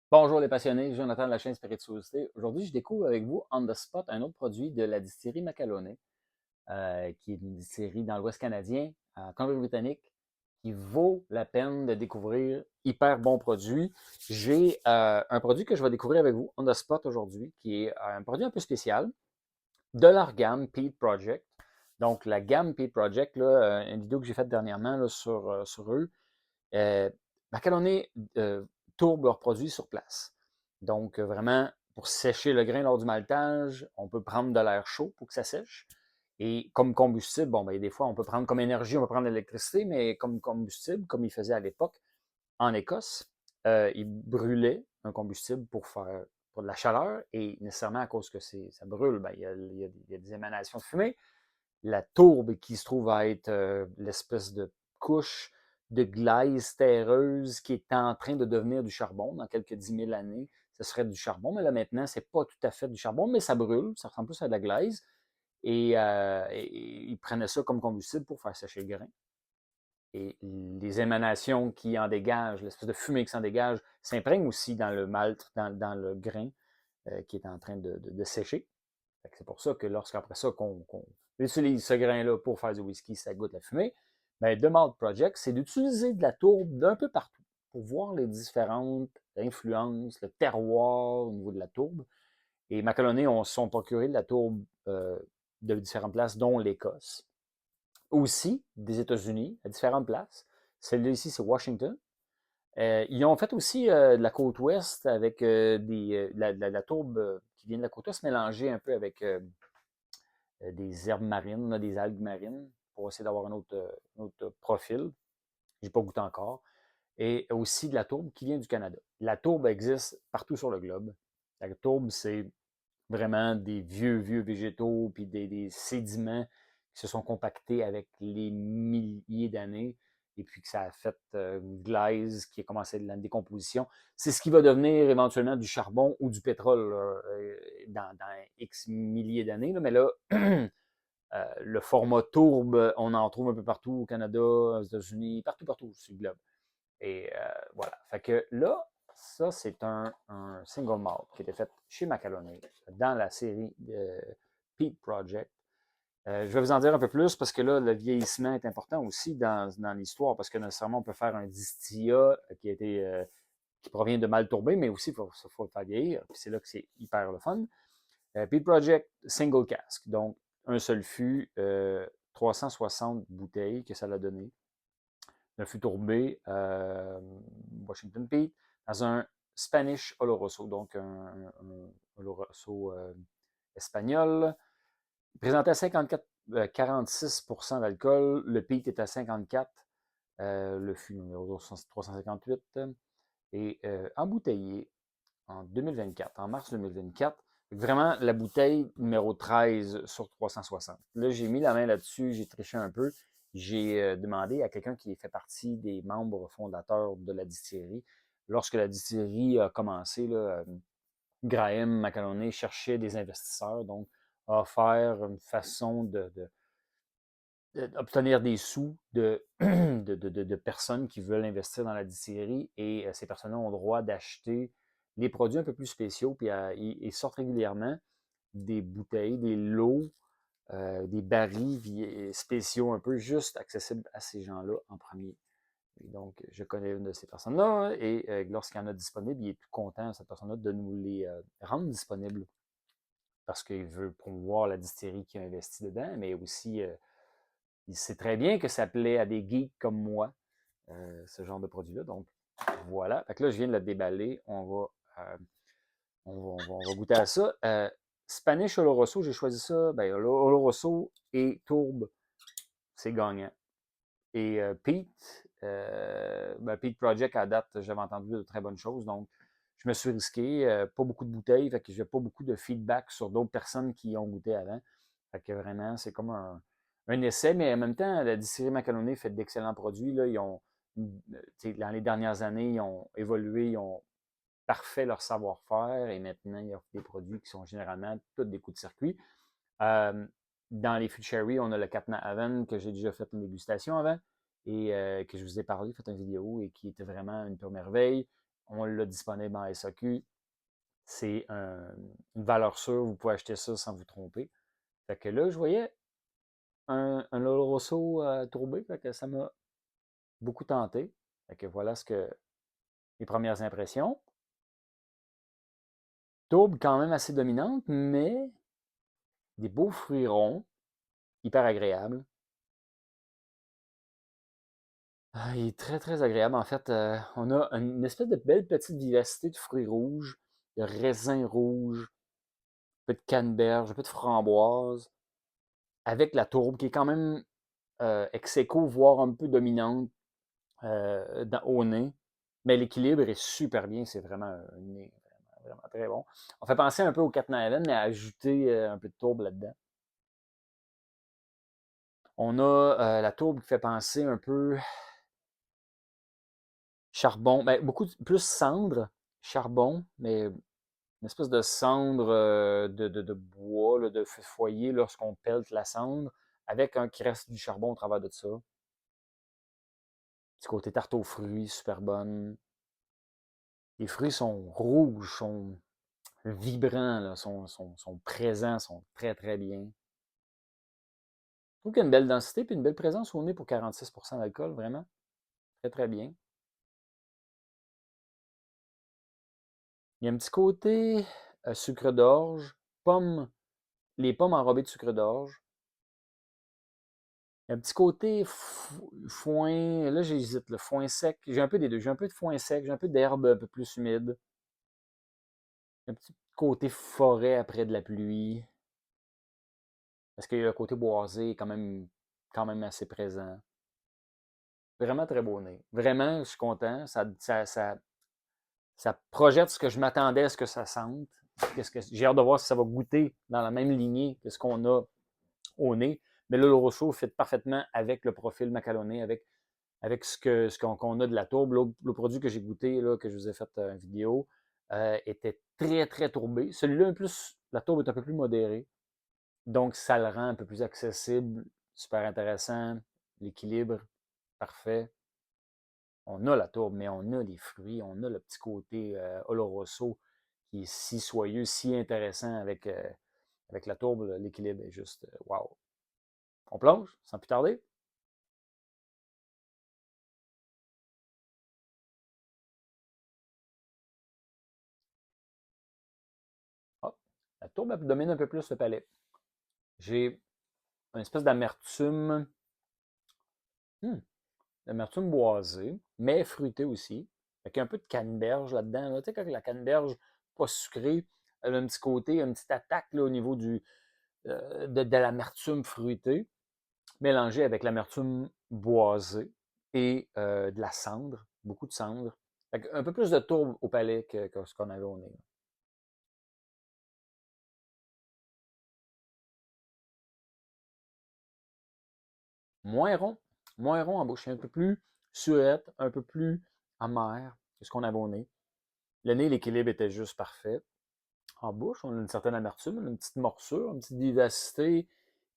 Bonjour les passionnés, Jonathan de la chaîne Spirituosité. Aujourd'hui, je découvre avec vous On the Spot un autre produit de la distillerie Macalonné, qui est une distillerie dans l'Ouest canadien, en Colombie-Britannique, qui vaut la peine de découvrir. Hyper bon produit. J'ai un produit que je vais découvrir avec vous On the Spot aujourd'hui, qui est un produit un peu spécial de leur gamme Peat Project. Donc, la gamme Peat Project, là, une vidéo que j'ai faite dernièrement là, sur eux, euh, Macaroni tourbe leurs produits sur place. Donc, vraiment, pour sécher le grain lors du maltage, on peut prendre de l'air chaud pour que ça sèche. Et comme combustible, bon, ben, des fois, on peut prendre comme énergie, on peut prendre de l'électricité, mais comme combustible, comme ils faisaient à l'époque en Écosse, ils brûlaient un combustible pour de la chaleur. Et nécessairement, à cause que ça brûle, ben, il y a des émanations de fumée. La tourbe qui se trouve à être l'espèce de couche de glaise terreuse qui est en train de devenir du charbon dans quelques 10 000 années. Ce serait du charbon, mais là maintenant, c'est pas tout à fait du charbon, mais ça brûle, ça ressemble plus à de la glaise. Et ils prenaient ça comme combustible pour faire sécher le grain. Et les émanations qui en dégagent, l'espèce de fumée qui s'en dégage, s'imprègne aussi dans le malt, dans le grain qui est en train de sécher. C'est pour ça que lorsqu'après ça, qu'on utilise ce grain-là pour faire du whisky, ça goûte la fumée. Mais The Malt Project, c'est d'utiliser de la tourbe d'un peu partout pour voir les différentes influences, le terroir au niveau de la tourbe. Et Macalonné on se sont procuré de la tourbe de différentes places, dont l'Écosse. Aussi des États-Unis, à différentes places. Celle-là ici, c'est Washington. Ils ont fait aussi de la côte ouest avec la tourbe qui vient de la côte ouest mélangée un peu avec des herbes marines, là, des algues marines, pour essayer d'avoir un autre profil. J'ai pas goûté encore. Et aussi de la tourbe qui vient du Canada. La tourbe existe partout sur le globe. La tourbe, c'est vraiment des vieux végétaux, puis des sédiments qui se sont compactés avec les milliers d'années, et puis que ça a fait une glaise qui a commencé de la décomposition. C'est ce qui va devenir éventuellement du charbon ou du pétrole dans X milliers d'années. Mais là, le format tourbe, on en trouve un peu partout au Canada, aux États-Unis, partout sur le globe. Et voilà. Fait que là, ça, c'est un single malt qui a été fait chez Macalonné dans la série de Peak Project. Je vais vous en dire un peu plus parce que là, le vieillissement est important aussi dans l'histoire parce que nécessairement, on peut faire un distillat qui provient de mal tourbé, mais aussi, il faut le faire vieillir. Puis c'est là que c'est hyper le fun. Peak Project Single Cask. Donc, un seul fût, 360 bouteilles que ça l'a donné. Un fût tourbé, Washington Peat, dans un Spanish Oloroso, donc un Oloroso espagnol. Présenté à 54, 46% d'alcool. Le Peat est à 54. Le fût numéro 358. Et embouteillé en 2024, en mars 2024. Vraiment, la bouteille numéro 13 sur 360. Là, j'ai mis la main là-dessus, j'ai triché un peu. J'ai demandé à quelqu'un qui fait partie des membres fondateurs de la distillerie. Lorsque la distillerie a commencé, là, Graham McAloney cherchait des investisseurs, donc a offert une façon d'obtenir des sous de personnes qui veulent investir dans la distillerie et ces personnes-là ont le droit d'acheter les produits un peu plus spéciaux, puis ils sortent régulièrement des bouteilles, des lots, des barils spéciaux un peu juste accessibles à ces gens-là en premier. Et donc, je connais une de ces personnes-là et lorsqu'il y en a disponible, il est tout content, cette personne-là, de nous les rendre disponibles parce qu'il veut promouvoir la distillerie qui a investi dedans, mais aussi il sait très bien que ça plaît à des geeks comme moi, ce genre de produit-là. Donc, voilà. Fait que là, je viens de le déballer. On va goûter à ça. Spanish Oloroso, j'ai choisi ça. Ben, Oloroso et Tourbe, c'est gagnant. Et Pete, Pete Project, à date, j'avais entendu de très bonnes choses. Donc, je me suis risqué. Pas beaucoup de bouteilles. Fait que j'ai pas beaucoup de feedback sur d'autres personnes qui y ont goûté avant. Fait que vraiment, c'est comme un essai, mais en même temps, la distillerie Macalonné fait d'excellents produits. Là. Dans les dernières années, ils ont évolué, ils ont parfait leur savoir-faire et maintenant, ils offrent des produits qui sont généralement tous des coups de circuit. Euh, dans les fûts de sherry, on a le Capna Haven que j'ai déjà fait une dégustation avant et que je vous ai parlé, fait une vidéo et qui était vraiment une pure merveille. on l'a disponible en SAQ. C'est une valeur sûre, vous pouvez acheter ça sans vous tromper. Fait que là, je voyais un Oloroso tourbé, fait que ça m'a beaucoup tenté. Fait que voilà les premières impressions. Tourbe quand même assez dominante, mais des beaux fruits ronds, hyper agréables. Il est très, très agréable. En fait, on a une espèce de belle petite vivacité de fruits rouges, de raisins rouges, un peu de canneberge, un peu de framboise, avec la tourbe qui est quand même ex aequo, voire un peu dominante au nez. Mais l'équilibre est super bien. C'est vraiment un nez vraiment, vraiment très bon. On fait penser un peu au Cat Island, mais ajouter un peu de tourbe là-dedans. On a la tourbe qui fait penser un peu charbon, ben, plus cendre, charbon, mais une espèce de cendre de bois, là, de foyer lorsqu'on pelte la cendre, avec un qui reste du charbon au travers de ça. Petit côté tarte aux fruits, super bonne. Les fruits sont rouges, sont vibrants, là, sont présents, sont très très bien. Je trouve qu'il y a une belle densité et une belle présence au nez pour 46% d'alcool, vraiment. Très très bien. Il y a un petit côté sucre d'orge, les pommes enrobées de sucre d'orge. Il y a un petit côté foin, là j'hésite, le foin sec. J'ai un peu des deux. J'ai un peu de foin sec, j'ai un peu d'herbe un peu plus humide. Un petit côté forêt après de la pluie. Parce que le côté boisé est quand même assez présent. Vraiment très beau nez. Vraiment, je suis content. Ça projette ce que je m'attendais à ce que ça sente. J'ai hâte de voir si ça va goûter dans la même lignée que ce qu'on a au nez. Mais là, le Rosso fit parfaitement avec le profil macalonné, avec qu'on a de la tourbe. Le produit que j'ai goûté, là, que je vous ai fait une vidéo, était très, très tourbé. Celui-là, en plus, la tourbe est un peu plus modérée. Donc, ça le rend un peu plus accessible, super intéressant. L'équilibre, parfait. On a la tourbe, mais on a les fruits, on a le petit côté oloroso qui est si soyeux, si intéressant avec la tourbe. L'équilibre est juste wow. On plonge sans plus tarder. Ah, la tourbe domine un peu plus le palais. J'ai une espèce d'amertume, hmm, d'amertume boisée, mais fruitée aussi. Avec un peu de canneberge là-dedans. Là. Tu sais, quand la canneberge, pas sucrée, elle a un petit côté, une petite attaque là, au niveau de l'amertume fruitée, mélangée avec l'amertume boisée et de la cendre, beaucoup de cendre. Un peu plus de tourbe au palais que ce qu'on avait au nez. Moins moins rond en bouche, un peu plus suette, un peu plus amer que ce qu'on avait au nez. Le nez, l'équilibre était juste parfait. En bouche, on a une certaine amertume, une petite morsure, une petite vivacité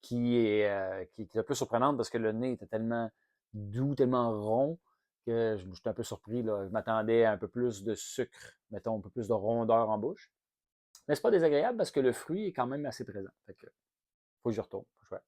qui est un peu surprenante parce que le nez était tellement doux, tellement rond que j'étais un peu surpris. Là. Je m'attendais à un peu plus de sucre, mettons, un peu plus de rondeur en bouche. Mais c'est pas désagréable parce que le fruit est quand même assez présent. Fait que, faut que je retourne. Ouais.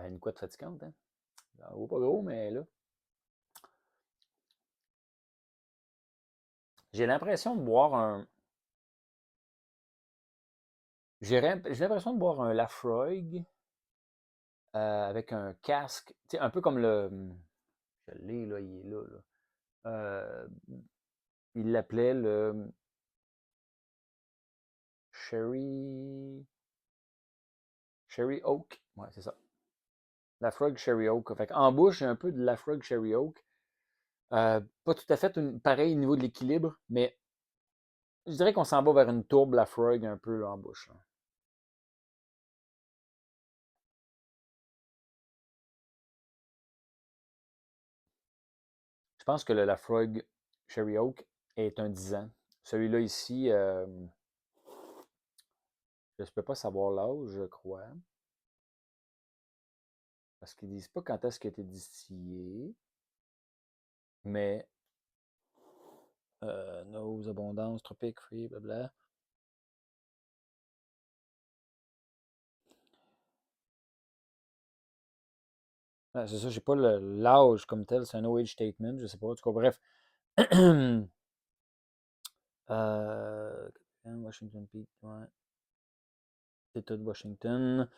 Une couette fatigante, hein? Ça vaut pas gros, mais là. J'ai l'impression de boire un. J'ai l'impression de boire un Lafroig avec un casque. Tu sais, un peu comme le. Je l'ai, là, il est là. Là. Euh, il l'appelait le Sherry. Sherry Oak. Ouais, c'est ça. Lafroig Sherry Oak. Fait en bouche, j'ai un peu de Lafroig Sherry Oak. Pas tout à fait pareil au niveau de l'équilibre, mais je dirais qu'on s'en va vers une tourbe Lafroig un peu là, en bouche. Là. Je pense que le Lafroig Cherry Oak est un 10 ans. Celui-là ici, je ne peux pas savoir l'âge, je crois. parce qu'ils disent pas quand est-ce qu'il a été distillé, mais nose, abondance, tropique, free, blabla. Ah, c'est ça, j'ai pas l'âge comme tel, c'est un no age statement, je sais pas. En tout cas, bref. Washington Peak, ouais. État de Washington.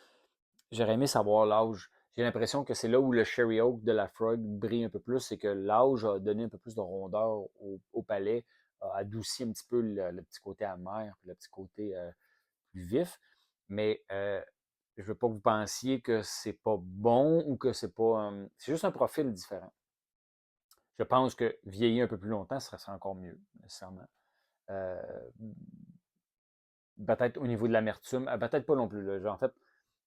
J'aurais aimé savoir l'âge. J'ai l'impression que c'est là où le Sherry Oak de la Frog brille un peu plus, c'est que l'âge a donné un peu plus de rondeur au palais, a adouci un petit peu le petit côté amer, puis le petit côté plus vif. Mais je veux pas que vous pensiez que c'est pas bon ou que c'est pas. C'est juste un profil différent. Je pense que vieillir un peu plus longtemps, ça serait encore mieux, nécessairement. Euh, Peut-être au niveau de l'amertume, peut-être pas non plus. Là. Genre, en fait,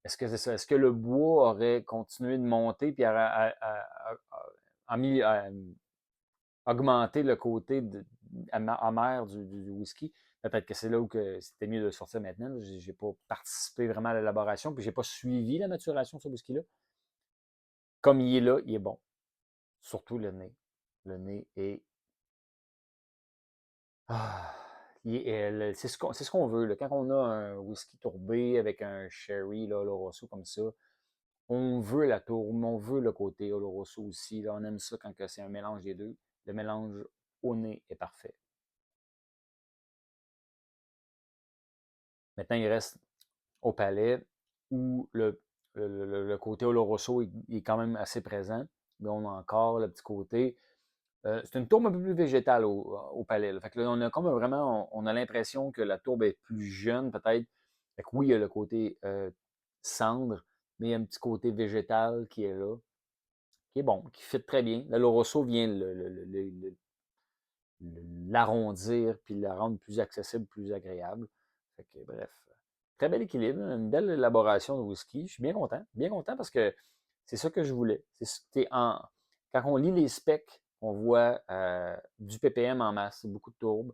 est-ce que c'est ça? Est-ce que le bois aurait continué de monter puis augmenter le côté amer du whisky? Peut-être que c'est là où c'était mieux de le sortir maintenant. Je n'ai pas participé vraiment à l'élaboration, puis j'ai pas suivi la maturation de ce whisky-là. Comme il est là, il est bon. Surtout le nez. Le nez est. Ah, c'est ce qu'on veut. Là. Quand on a un whisky tourbé avec un sherry, là, Oloroso comme ça, on veut la tourbe, on veut le côté Oloroso aussi. Là, on aime ça quand c'est un mélange des deux. Le mélange au nez est parfait. Maintenant, il reste au palais où le côté Oloroso est quand même assez présent. Mais on a encore le petit côté. C'est une tourbe un peu plus végétale au palais. Là. Fait que là, on a comme vraiment, on a l'impression que la tourbe est plus jeune, peut-être. Fait que oui, il y a le côté cendre, mais il y a un petit côté végétal qui est là, qui est bon, qui fit très bien. Le Loroso vient l'arrondir puis la rendre plus accessible, plus agréable. Fait que, bref, très bel équilibre, une belle élaboration de whisky. Je suis bien content parce que c'est ça que je voulais. Quand on lit les specs, on voit du ppm en masse, beaucoup de tourbe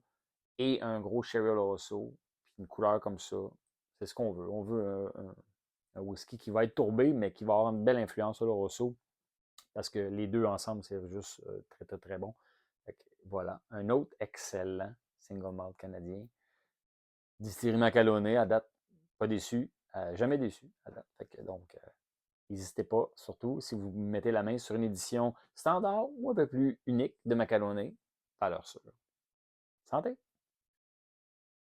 et un gros Sherry Oloroso, puis une couleur comme ça. C'est ce qu'on veut. On veut un whisky qui va être tourbé, mais qui va avoir une belle influence Oloroso parce que les deux ensemble, c'est juste très, très, très bon. Fait que, voilà, un autre excellent single malt canadien. Distillerie Macalonné, à date, pas déçu, jamais déçu à date. Fait que, donc, n'hésitez pas, surtout si vous mettez la main sur une édition standard ou un peu plus unique de Macalonné, valeur sûre. Santé!